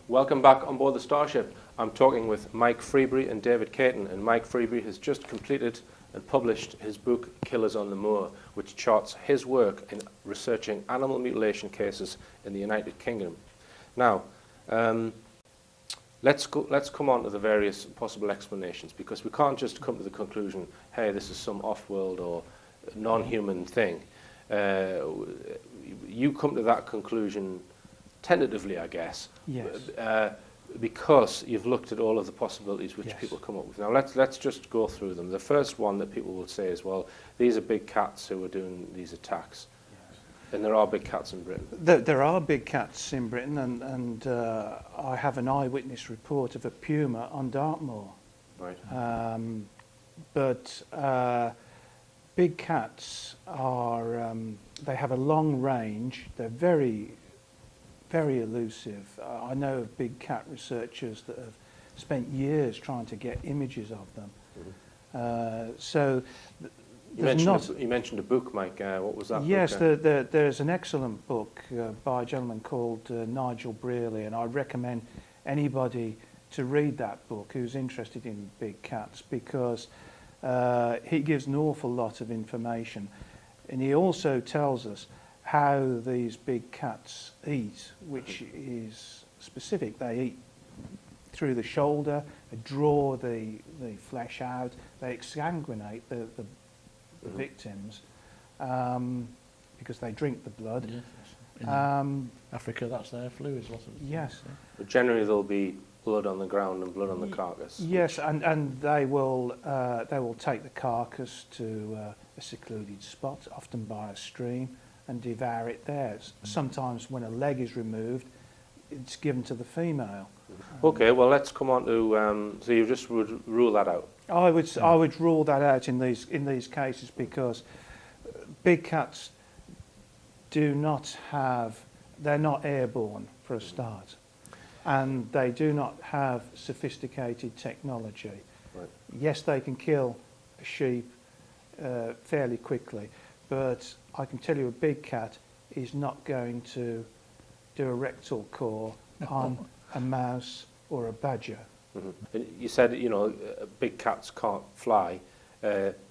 Welcome back on board the Starship. I'm talking with Mike Freebury and David Cayton, and Mike Freebury has just completed and published his book Killers on the Moor, which charts his work in researching animal mutilation cases in the United Kingdom. Now, let's come on to the various possible explanations, because we can't just come to the conclusion, hey, this is some off-world or non-human thing. You come to that conclusion tentatively, I guess. Yes. Because you've looked at all of the possibilities which Yes. people come up with. Now let's just go through them. The first one that people will say is, well, these are big cats who are doing these attacks. Yes. And there are big cats in Britain. There are big cats in Britain, and I have an eyewitness report of a puma on Dartmoor. Right. But big cats are, they have a long range. They're very elusive. I know of big cat researchers that have spent years trying to get images of them. Mm-hmm. You mentioned a book, Mike. What was that? Yes, book? there's an excellent book by a gentleman called Nigel Prairie, and I recommend anybody to read that book who's interested in big cats, because he gives an awful lot of information, and he also tells us how these big cats eat, which is specific. They eat through the shoulder, they draw the flesh out, they exsanguinate the victims because they drink the blood. Yes. In Africa, that's their fluids. Yes. But generally there'll be blood on the ground and blood on the carcass. Yes, and they will take the carcass to a secluded spot, often by a stream, and devour it there. Sometimes when a leg is removed, it's given to the female. Okay, well let's come on to, so you just would rule that out? I would rule that out in these cases, because big cats do not have, they're not airborne for a start, and they do not have sophisticated technology. Right. Yes, they can kill a sheep fairly quickly, but I can tell you a big cat is not going to do a rectal core on a mouse or a badger. Mm-hmm. And you said, you know, big cats can't fly,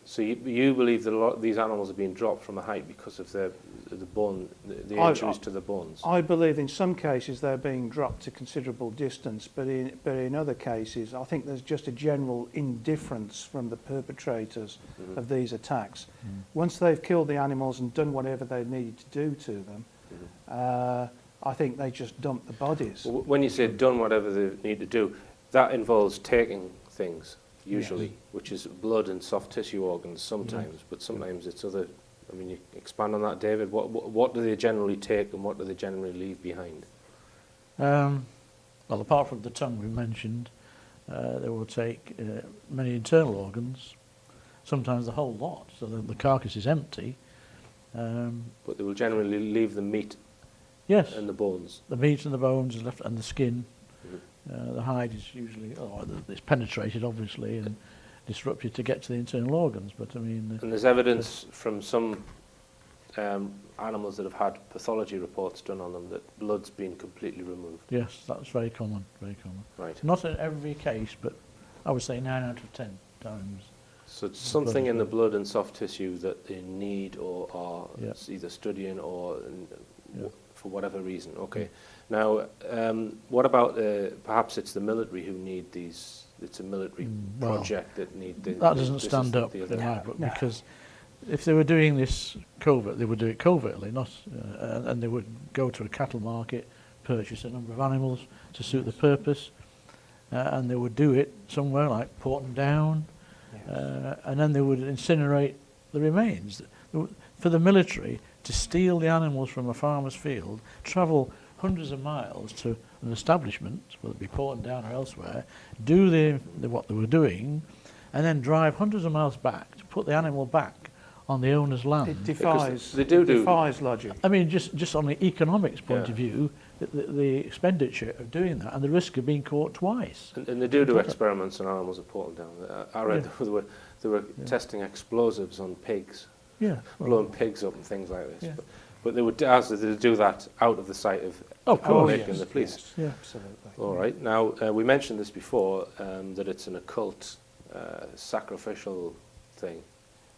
so you believe that a lot of these animals are being dropped from a height because of the injuries to the bones? I believe in some cases they're being dropped to considerable distance, but in other cases I think there's just a general indifference from the perpetrators mm-hmm. of these attacks. Mm. Once they've killed the animals and done whatever they needed to do to them, mm-hmm. I think they just dump the bodies. When you say done whatever they need to do, that involves taking things, usually, yes. which is blood and soft tissue organs sometimes, yes. but sometimes it's other. I mean, you expand on that, David. What do they generally take and what do they generally leave behind? Well, apart from the tongue we mentioned, they will take many internal organs, sometimes the whole lot, so the carcass is empty. But they will generally leave the meat. Yes. And the bones. The meat and the bones is left, and the skin. Mm-hmm. The hide is usually, it's penetrated obviously and disrupted to get to the internal organs. But I mean. And there's evidence from some animals that have had pathology reports done on them that blood's been completely removed. Yes, that's very common. Very common. Right. Not in every case, but I would say 9 out of 10 times. So it's something in the blood and soft tissue that they need or are yeah. either studying or. Yeah. For whatever reason. Okay. Now, what about perhaps it's the military who need these? It's a military project that need. That doesn't stand up in my book, because if they were doing this covert, they would do it covertly, not, and they would go to a cattle market, purchase a number of animals to suit the purpose, and they would do it somewhere like Porton Down, yes. And then they would incinerate the remains. For the military to steal the animals from a farmer's field, travel hundreds of miles to an establishment, whether it be Porton Down or elsewhere, do what they were doing, and then drive hundreds of miles back to put the animal back on the owner's land. It defies, defies logic. I mean, just on the economics point of view, the expenditure of doing that and the risk of being caught twice. And they do experiments on animals at Porton Down. I read they were testing explosives on pigs. Yeah, blowing pigs up and things like this. Yeah. But they would do that out of the sight of Of course. making the police. Yes, Yeah. absolutely. All right. Now, we mentioned this before, that it's an occult, sacrificial thing.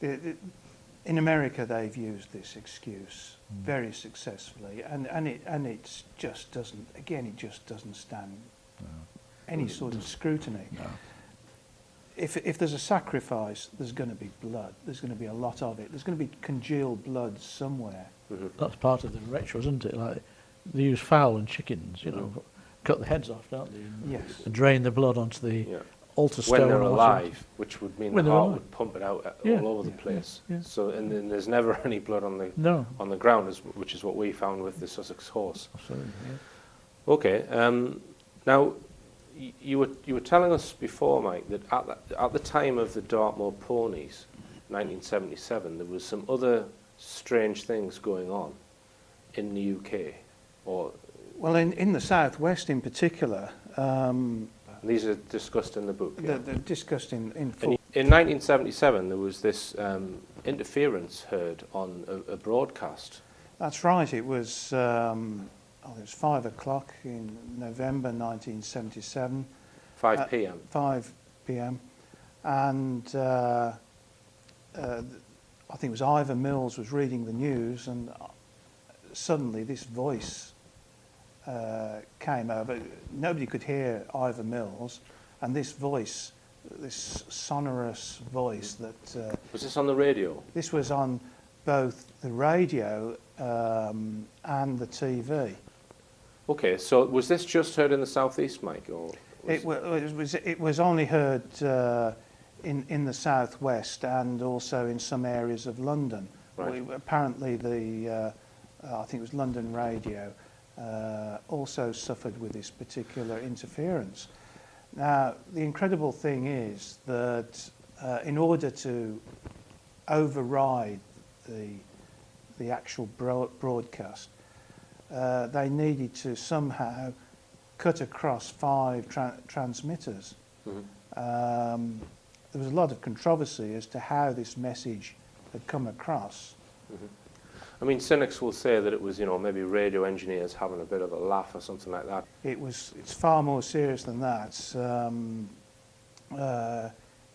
In America, they've used this excuse very successfully, and it just doesn't. Again, it just doesn't stand any sort of scrutiny. No. If there's a sacrifice, there's going to be blood. There's going to be a lot of it. There's going to be congealed blood somewhere. Mm-hmm. That's part of the ritual, isn't it? Like they use fowl and chickens, you know, cut the heads off, don't they? And, Yes. and drain the blood onto the altar stone. When they're or alive, which would mean When the they're heart alive. would pump it out Yeah. all over the place. Yeah. So, and then there's never any blood on the No. on the ground, which is what we found with the Sussex horse. Absolutely. Yeah. Okay. Now, you were telling us before, Mike, that at the time of the Dartmoor ponies, 1977, there was some other strange things going on in the UK, or Well, in the southwest in particular, these are discussed in the book. Yeah? they're discussed in And full. in 1977, there was this interference heard on a broadcast. That's right. It was. It was 5 o'clock in November 1977. 5 p.m. 5 p.m. And I think it was Ivor Mills was reading the news, and suddenly this voice came over. Nobody could hear Ivor Mills, and this voice, this sonorous voice that... Was this on the radio? This was on both the radio and the TV. Okay, so was this just heard in the southeast, Mike? Or It was only heard in the southwest and also in some areas of London. Right. Apparently, I think it was London Radio also suffered with this particular interference. Now, the incredible thing is that in order to override the actual broadcast, they needed to somehow cut across 5 transmitters. Mm-hmm. There was a lot of controversy as to how this message had come across. Mm-hmm. I mean, cynics will say that it was, maybe radio engineers having a bit of a laugh or something like that. It's far more serious than that.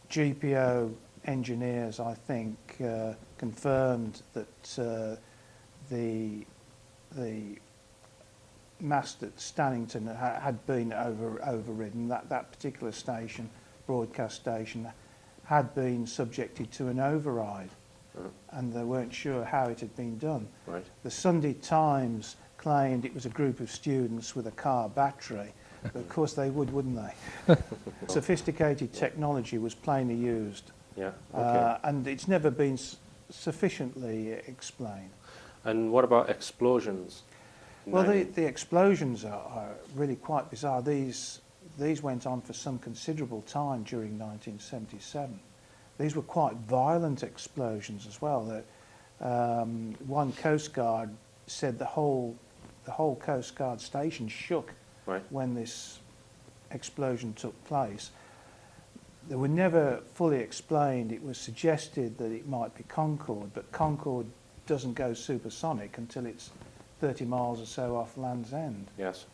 GPO engineers, I think, confirmed that the mast at Stannington had been overridden. That particular station, broadcast station, had been subjected to an override, and they weren't sure how it had been done. Right. The Sunday Times claimed it was a group of students with a car battery, but of course they would, wouldn't they? Sophisticated technology was plainly used, Yeah. Okay. and it's never been sufficiently explained. And what about explosions? Well, the explosions are really quite bizarre. These went on for some considerable time during 1977. These were quite violent explosions as well. One Coast Guard said the whole Coast Guard station shook Right. when this explosion took place. They were never fully explained. It was suggested that it might be Concorde, but Concorde doesn't go supersonic until it's 30 miles or so off Land's End. Yes.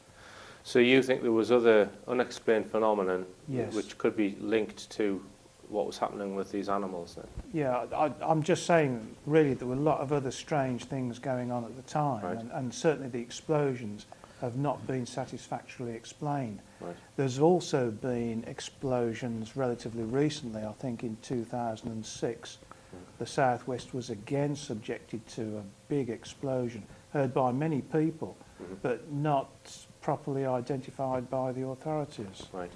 So you think there was other unexplained phenomenon Yes. which could be linked to what was happening with these animals then? Yeah, I'm just saying, really, there were a lot of other strange things going on at the time, Right. and certainly the explosions have not been satisfactorily explained. Right. There's also been explosions relatively recently, I think in 2006. The southwest was again subjected to a big explosion, heard by many people, but not properly identified by the authorities. Right.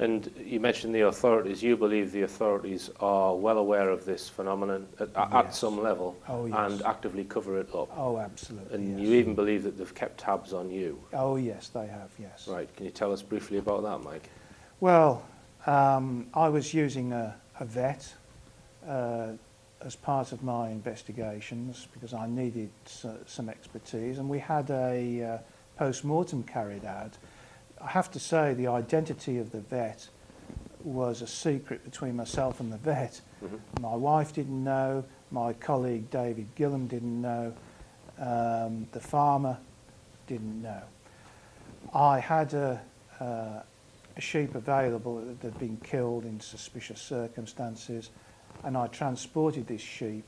And you mentioned the authorities. You believe the authorities are well aware of this phenomenon at Yes. some level, Oh, yes. and actively cover it up. Oh, absolutely. And yes. you even believe that they've kept tabs on you. Oh, yes, they have, yes. Right. Can you tell us briefly about that, Mike? Well, I was using a vet as part of my investigations because I needed some expertise, and we had a post-mortem carried out. I have to say the identity of the vet was a secret between myself and the vet. Mm-hmm. My wife didn't know, my colleague David Gillam didn't know, the farmer didn't know. I had a sheep available that had been killed in suspicious circumstances, and I transported this sheep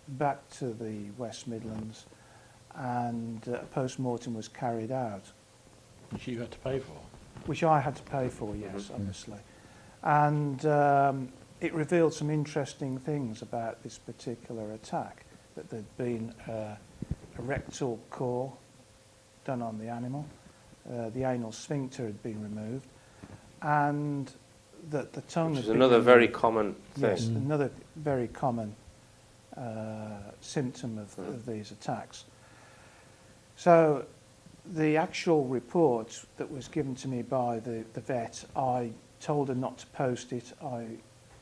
back to the West Midlands, and a post-mortem was carried out. Which you had to pay for? Which I had to pay for, yes, obviously. And it revealed some interesting things about this particular attack, that there'd been a rectal core done on the animal, the anal sphincter had been removed, and that the tongue Which is had been another removed. very common thing. Yes, another very common symptom of these attacks. So the actual report that was given to me by the vet, I told her not to post it. I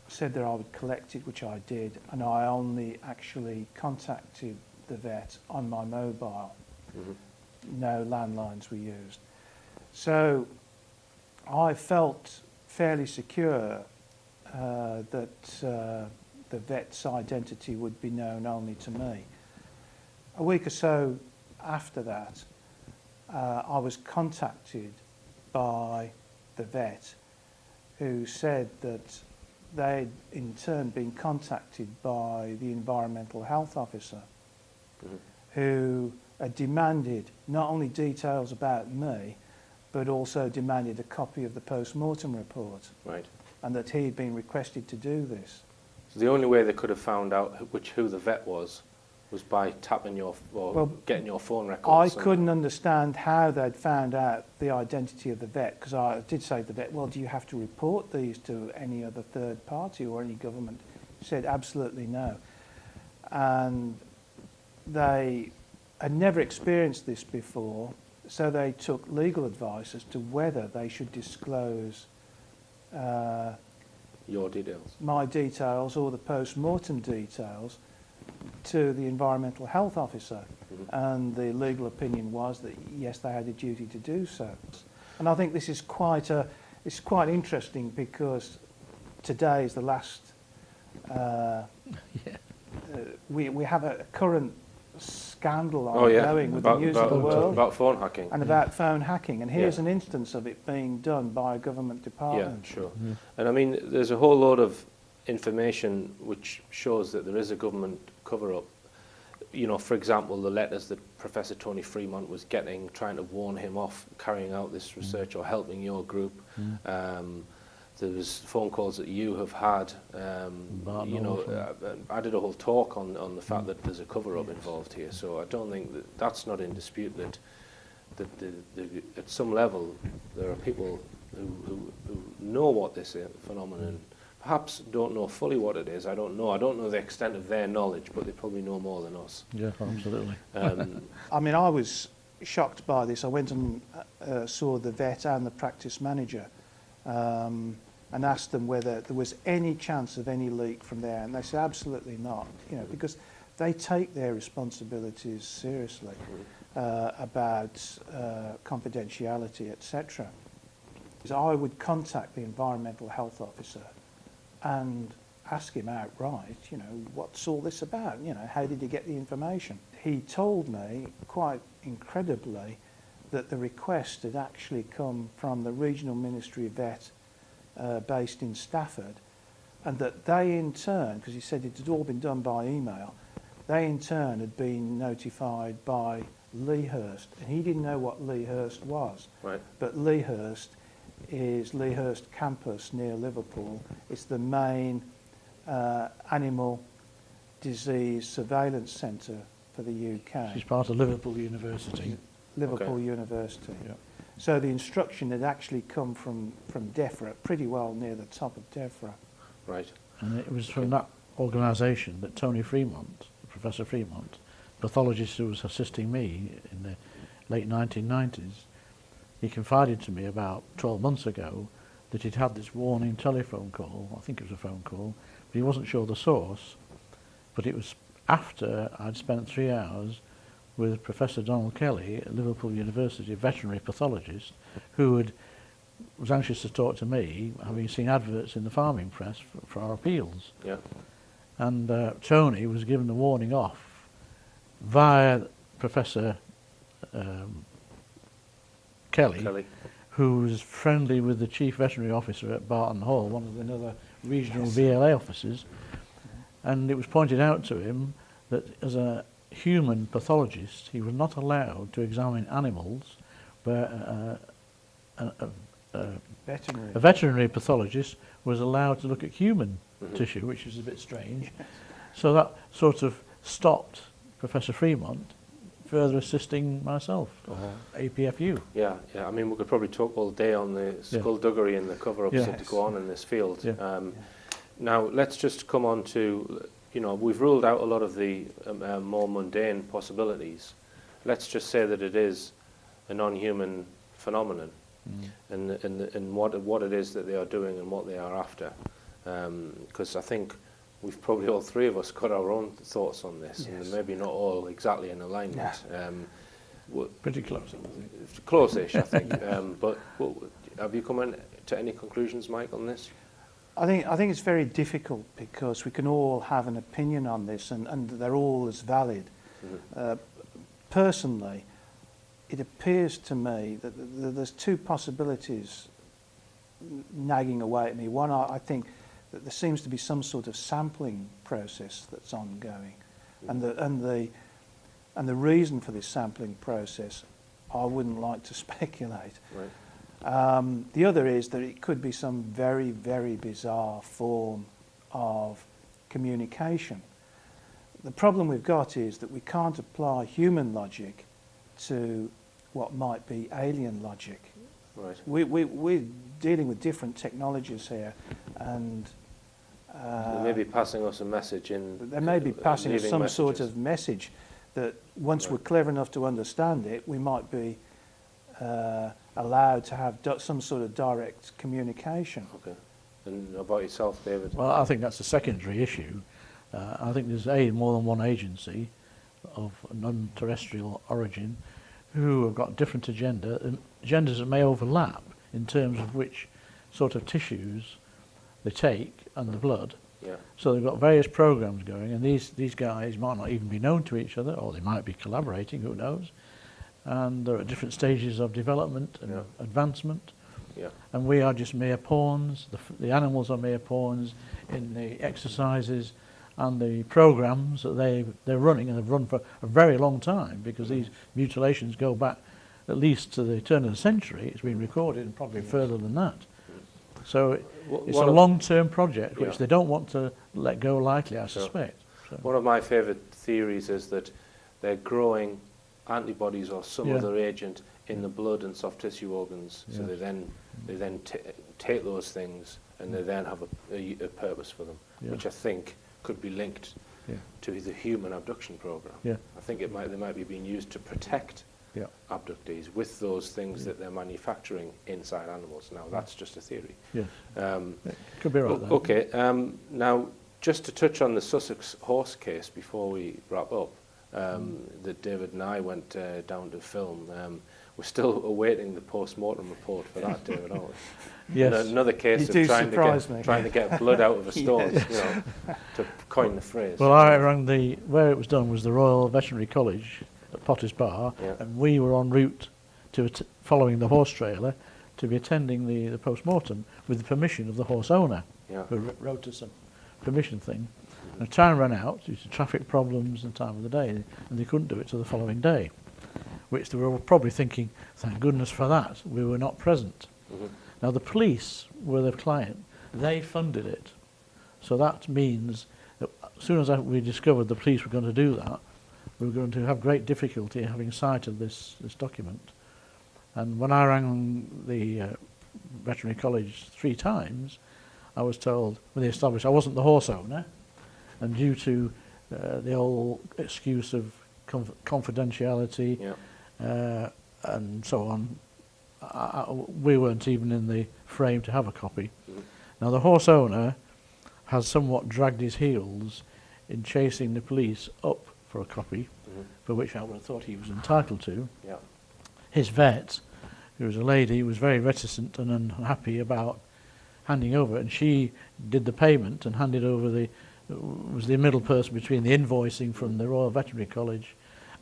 said that I would collect it, which I did, and I only actually contacted the vet on my mobile. No landlines were used. So I felt fairly secure that the vet's identity would be known only to me. A week or so after that, I was contacted by the vet, who said that they'd in turn been contacted by the environmental health officer, who demanded not only details about me, but also demanded a copy of the post-mortem report. Right. And that he had been requested to do this. So the only way they could have found out who the vet was by tapping getting your phone records. I couldn't understand how they'd found out the identity of the vet, because I did say to the vet, well, do you have to report these to any other third party or any government? He said, absolutely no. And they had never experienced this before, so they took legal advice as to whether they should disclose your details. My details or the post-mortem details to the environmental health officer. And the legal opinion was that yes, they had a duty to do so. And I think this is quite interesting, because today is the last we have a current scandal ongoing with the news of the world about phone hacking and about phone hacking, and here's an instance of it being done by a government department. Yeah, sure. And I mean, there's a whole load of information which shows that there is a government cover-up. You know, for example, the letters that Professor Tony Fremont was getting, trying to warn him off carrying out this research or helping your group. There was phone calls that you have had. You know, I did a whole talk on the fact that there's a cover-up involved here. So I don't think that's not in dispute. That at some level there are people who know what this phenomenon. Perhaps don't know fully what it is. I don't know. I don't know the extent of their knowledge, but they probably know more than us. Yeah, absolutely. I mean, I was shocked by this. I went and saw the vet and the practice manager. And asked them whether there was any chance of any leak from there, and they said absolutely not. You know, because they take their responsibilities seriously about confidentiality, etc. So I would contact the environmental health officer and ask him outright, you know, what's all this about? You know, how did he get the information? He told me, quite incredibly, that the request had actually come from the Regional Ministry of Vet based in Stafford, and that they in turn, because he said it had all been done by email, they in turn had been notified by Lea Hurst, and he didn't know what Lea Hurst was. Right. But Lea Hurst is Lea Hurst campus near Liverpool. It's the main animal disease surveillance centre for the UK. She's part of Liverpool University. Liverpool University. Yeah. So the instruction had actually come from DEFRA, pretty well near the top of DEFRA. Right. And it was from that organisation that Tony Fremont, Professor Fremont, pathologist who was assisting me in the late 1990s, he confided to me about 12 months ago that he'd had this warning telephone call, I think it was a phone call, but he wasn't sure the source, but it was after I'd spent 3 hours with Professor Donald Kelly at Liverpool University, a veterinary pathologist, who was anxious to talk to me, having seen adverts in the farming press for our appeals. Yeah. And Tony was given the warning off via Professor Kelly, who's friendly with the chief veterinary officer at Barton Hall, one of the other regional VLA officers, and it was pointed out to him that as a human pathologist, he was not allowed to examine animals where a veterinary pathologist was allowed to look at human tissue, which is a bit strange. So that sort of stopped Professor Fremont further assisting myself, or APFU. Yeah, yeah. I mean, we could probably talk all day on the skullduggery and the cover-ups that go on in this field. Yeah. Now, let's just come on to, we've ruled out a lot of the more mundane possibilities. Let's just say that it is a non-human phenomenon, and what it is that they are doing and what they are after. Because I think we've probably all three of us got our own thoughts on this, and maybe not all exactly in alignment. Pretty close, I think. Close-ish, I think. But have you come to any conclusions, Mike, on this? I think it's very difficult because we can all have an opinion on this, and they're all as valid. Personally, it appears to me that there's two possibilities nagging away at me. One, I think that there seems to be some sort of sampling process that's ongoing, and the reason for this sampling process, I wouldn't like to speculate. Right. The other is that it could be some very, very bizarre form of communication. The problem we've got is that we can't apply human logic to what might be alien logic. Right. We're dealing with different technologies here, and they may be passing us a message they may be passing us some sort of message that once we're clever enough to understand it, we might be allowed to have some sort of direct communication. Okay. And about yourself, David? Well, I think that's a secondary issue. I think there's more than one agency of non-terrestrial origin who have got different agendas that may overlap in terms of which sort of tissues they take and the blood. Yeah. So they've got various programs going, and these guys might not even be known to each other, or they might be collaborating, who knows. And they're at different stages of development and advancement. Yeah. And we are just mere pawns. The animals are mere pawns in the exercises and the programs that they're running, and have run for a very long time, because these mutilations go back at least to the turn of the century. It's been recorded, and probably further than that. So it's a long-term project which they don't want to let go lightly, I suspect. So. One of my favourite theories is that they're growing antibodies or some other agent in the blood and soft tissue organs. So they then take those things, and they then have a purpose for them, which I think could be linked to the human abduction program. I think they might be being used to protect abductees with those things that they're manufacturing inside animals. Now, that's just a theory. Could be right. Okay. Now, just to touch on the Sussex horse case before we wrap up, that David and I went down to film. We're still awaiting the post-mortem report for that, David, aren't we? Yes. Another case of trying to get blood out of a stone, to coin the phrase. Well, I rang where it was done was the Royal Veterinary College at Potter's Bar, and we were en route to following the horse trailer to be attending the post-mortem with the permission of the horse owner, who wrote us a permission thing. And time ran out due to traffic problems and time of the day, and they couldn't do it till the following day, which they were probably thinking, thank goodness for that, we were not present. Now, the police were the client. They funded it. So that means that as soon as we discovered the police were going to do that, we were going to have great difficulty having sight of this document. And when I rang the veterinary college 3 times, I was told, when they established I wasn't the horse owner, and due to the old excuse of confidentiality and so on, we weren't even in the frame to have a copy. Now, the horse owner has somewhat dragged his heels in chasing the police up for a copy, for which I would have thought he was entitled to. His vet, who was a lady, was very reticent and unhappy about handing over, and she did the payment and handed over was the middle person between the invoicing from the Royal Veterinary College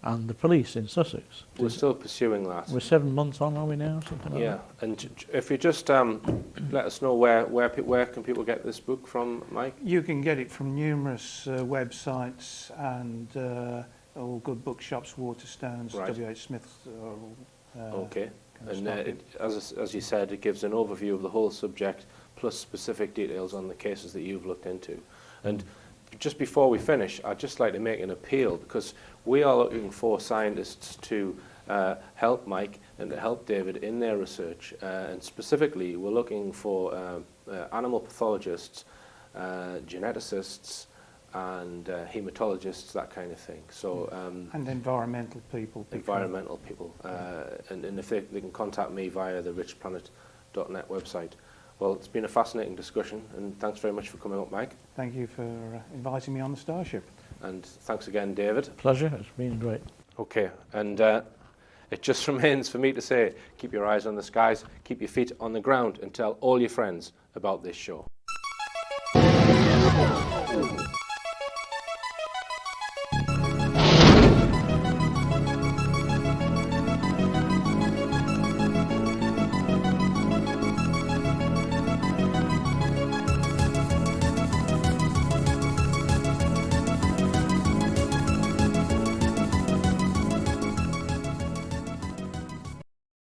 and the police in Sussex. We're still pursuing that. We're 7 months on, are we now? Something like Yeah, that? and if you just let us know where can people get this book from, Mike? You can get it from numerous websites and all good bookshops, Waterstones, Right. W.H. Smith's. Okay, can and stock it. as you said, it gives an overview of the whole subject plus specific details on the cases that you've looked into. And just before we finish, I'd just like to make an appeal, because we are looking for scientists to help Mike and to help David in their research, and specifically we're looking for animal pathologists, geneticists, and hematologists, that kind of thing. So And environmental people. environmental people, and if they can contact me via the richplanet.net website. Well, it's been a fascinating discussion, and thanks very much for coming up, Mike. Thank you for inviting me on the Starship. And thanks again, David. Pleasure, it's been great. Okay, and it just remains for me to say, keep your eyes on the skies, keep your feet on the ground, and tell all your friends about this show.